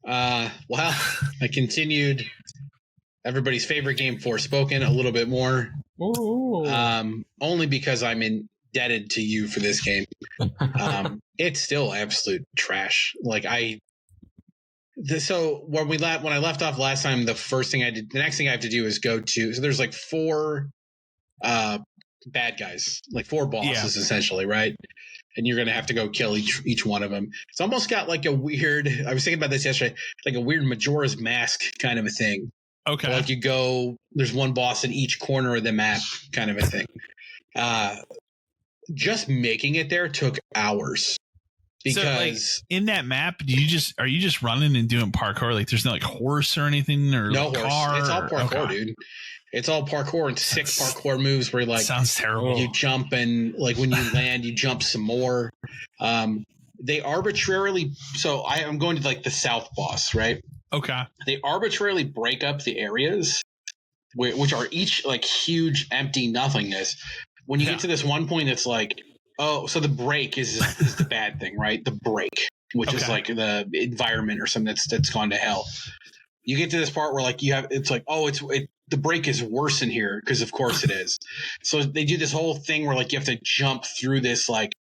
Well, I continued everybody's favorite game, Forspoken, a little bit more. Only because I'm indebted to you for this game. It's still absolute trash. So when I left off last time, the next thing I have to do is go to. So there's like 4 bad guys, like 4 bosses essentially, right? And you're gonna have to go kill each one of them. It's almost got like a weird. I was thinking about this yesterday, like a weird Majora's Mask kind of a thing. Okay. So like there's one boss in each corner of the map, kind of a thing. Just making it there took hours. Because so, like, in that map, are you just running and doing parkour? Like there's no like horse or anything or no like horse. car? It's all parkour, dude. It's all parkour and 6 parkour moves where like sounds terrible. You jump and like when you land, you jump some more. They arbitrarily. So I'm going to like the south boss, right? Okay. They arbitrarily break up the areas, which are each like huge empty nothingness. When you get to this one point, it's like, oh, so the break is the bad thing, right? The break, which is like the environment or something that's gone to hell. You get to this part where like it's like, oh, the break is worse in here because of course it is. So they do this whole thing where like you have to jump through this like,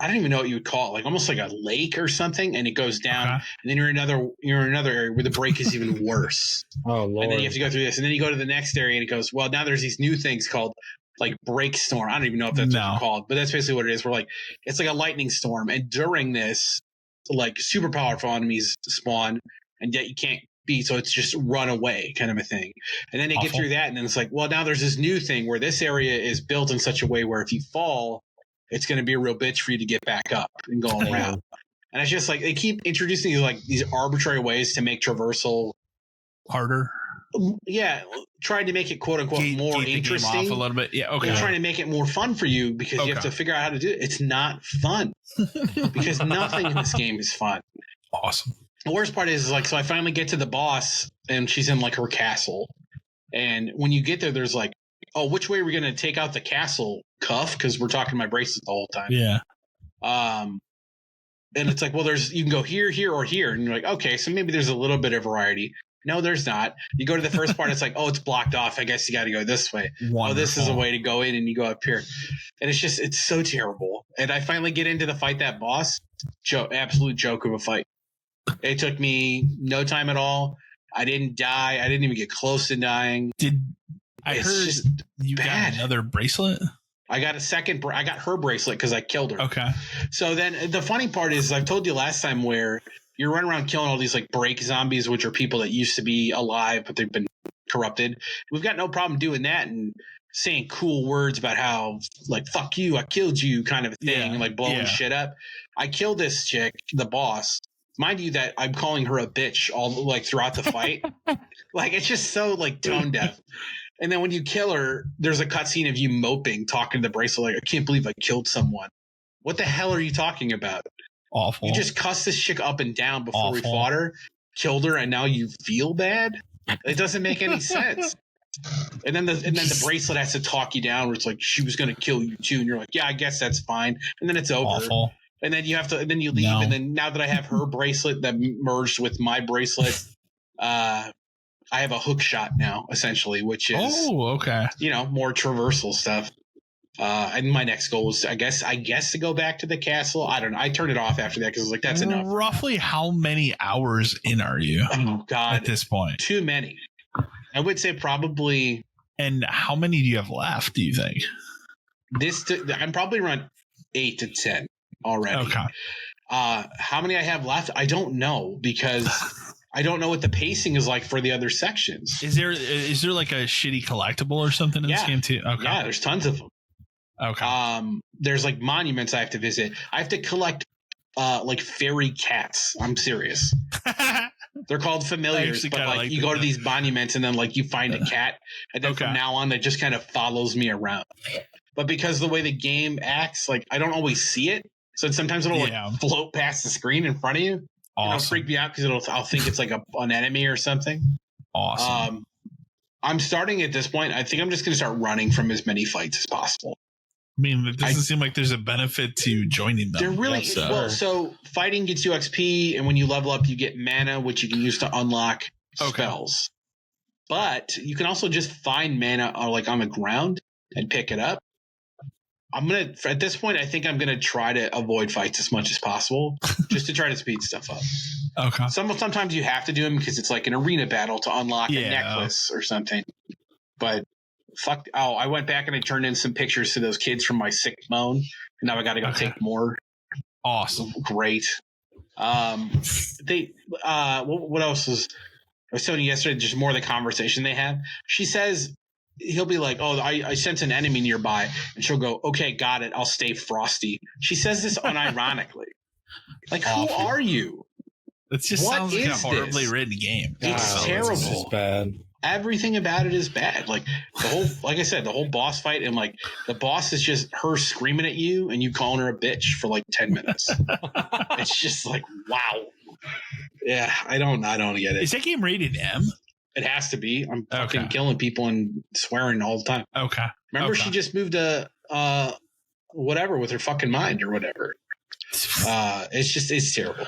I don't even know what you would call it, like almost like a lake or something, and it goes down, and then you're in another area where the break is even worse. Oh Lord! And then you have to go through this, and then you go to the next area, and it goes, well, now there's these new things called like break storm. I don't even know if that's what they're called, but that's basically what it is. We're like, it's like a lightning storm, and during this, like super powerful enemies spawn, and yet you can't beat, so it's just run away kind of a thing. And then they get through that, and then it's like, well, now there's this new thing where this area is built in such a way where if you fall, it's going to be a real bitch for you to get back up and go around. And it's just like they keep introducing these arbitrary ways to make traversal harder. Yeah, trying to make it quote unquote more interesting. Off a little bit. Yeah, okay. They're trying to make it more fun for you because you have to figure out how to do it. It's not fun because nothing in this game is fun. Awesome. The worst part is like, so I finally get to the boss and she's in like her castle, and when you get there, there's like, oh, which way are we going to take out the castle, cuff? Because we're talking my bracelet the whole time. Yeah. And it's like, well, you can go here, here, or here. And you're like, okay, so maybe there's a little bit of variety. No, there's not. You go to the first part, it's like, oh, it's blocked off. I guess you got to go this way. Wonderful. Oh, this is a way to go in, and you go up here. And it's so terrible. And I finally get into the fight that boss. Absolute joke of a fight. It took me no time at all. I didn't die. I didn't even get close to dying. I heard you got another bracelet? I got I got her bracelet because I killed her. Okay. So then the funny part is, I've told you last time where you're running around killing all these like break zombies, which are people that used to be alive, but they've been corrupted. We've got no problem doing that and saying cool words about how like, fuck you, I killed you kind of thing, and like blowing shit up. I killed this chick, the boss. Mind you that I'm calling her a bitch all like throughout the fight. Like, it's just so like tone deaf. And then when you kill her, there's a cutscene of you moping, talking to the bracelet, like, I can't believe I killed someone. What the hell are you talking about? Awful. You just cussed this chick up and down before we fought her, killed her, and now you feel bad? It doesn't make any sense. And then the bracelet has to talk you down where it's like, she was going to kill you too. And you're like, yeah, I guess that's fine. And then it's over. Awful. And then and then you leave. No. And then now that I have her bracelet that merged with my bracelet, I have a hook shot now, essentially, which is more traversal stuff. And my next goal is, I guess to go back to the castle. I don't know. I turned it off after that because I was like, that's enough. Roughly how many hours in are you? Oh God, at this point, too many. I would say probably. And how many do you have left? Do you think? I'm probably around 8 to 10 already. Okay. How many I have left? I don't know because. I don't know what the pacing is like for the other sections. Is there like a shitty collectible or something in this game too? Okay. Yeah, there's tons of them. Okay. There's like monuments I have to visit. I have to collect like fairy cats. I'm serious. They're called familiars, but like you go to these monuments and then like you find a cat, and then from now on that just kind of follows me around. But because the way the game acts, like I don't always see it, so sometimes it'll like float past the screen in front of you. Awesome. It'll freak me out because I'll think it's like an enemy or something. Awesome. I'm starting at this point. I think I'm just going to start running from as many fights as possible. I mean, it doesn't seem like there's a benefit to joining them. They're really so fighting gets you XP, and when you level up, you get mana, which you can use to unlock spells. But you can also just find mana like on the ground and pick it up. At this point, I think I'm gonna try to avoid fights as much as possible, just to try to speed stuff up. Okay. Sometimes you have to do them because it's like an arena battle to unlock a necklace or something. But fuck! Oh, I went back and I turned in some pictures to those kids from my sick moan, and now I got to go take more. Awesome. Great. What else was? I was telling you yesterday, just more of the conversation they have. She says he'll be like, "Oh, I sense an enemy nearby," and she'll go, "Okay, got it. I'll stay frosty." She says this unironically. Like, who are you? It just sounds like a horribly written game. It's terrible. It's just bad. Everything about it is bad. Like like I said, the whole boss fight, and like the boss is just her screaming at you and you calling her a bitch for like 10 minutes. It's just like, wow. Yeah, I don't get it. Is that game rated M? It has to be. I'm fucking killing people and swearing all the time. Okay. Remember, she just moved to whatever with her fucking mind or whatever. It's terrible.